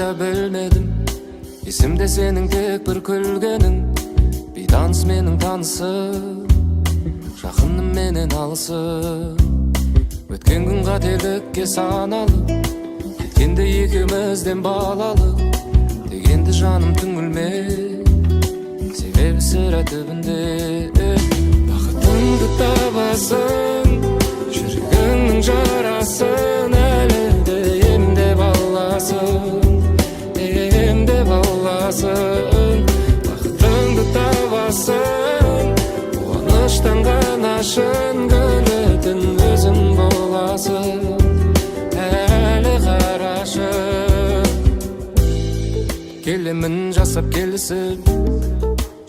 да білмедім. Есімде сенің тек бір күлгенің, бейтаныс менің танысым, жақыным менен алысым. Өткен күн қателікке саналып, кеткенде екеумізден балалы, дегенді жаным түңілме, себебі сірә түбінде. Бақытыңды табасың, жүрегіңнің жарасын, әлі де емдеп аласың, емдеп аласың. Бақытыңды табасың, қуаныштан ғана шын гүлетін өзің боласың. Әлі қарашы, келемін жасап келісіп,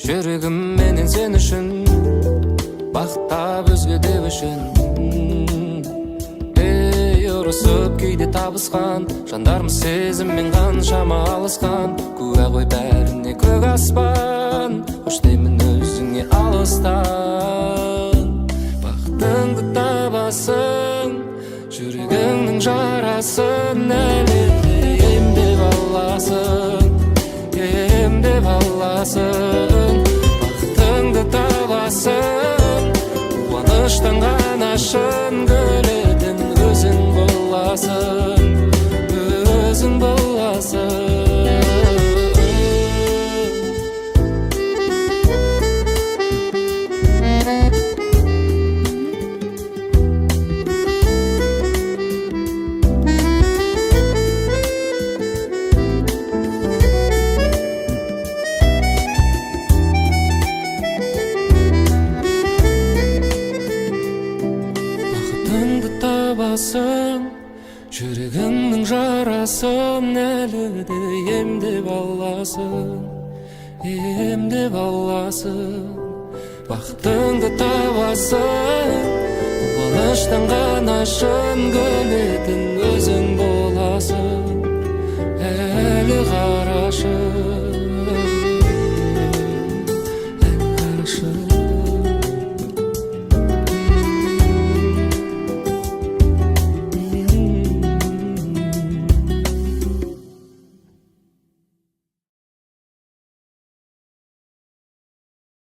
жүрегім менен сен үшін, бақыттап өзге де үшін. Ұрысып кейде табысқан жандармыз, сезіммен қаншама алысқан. Куә ғой бәріне көк аспан, қош деймін өзіңе алыстан. Бақытыңды табасың, жүрегіңнің жарасын, әлі де емдеп аласың, емдеп аласың. Бақытыңды табасың, қуаныштан ғана шын гүлетін өзің боласың, өзің боласың. Бақытыңды табасың, жүрегіңнің жарасын, әлі де емдеп аласың, емдеп аласың. Бақытыңды табасың, қуаныштан ғана шын гүлетін өзің боласың. Әлі қарашы.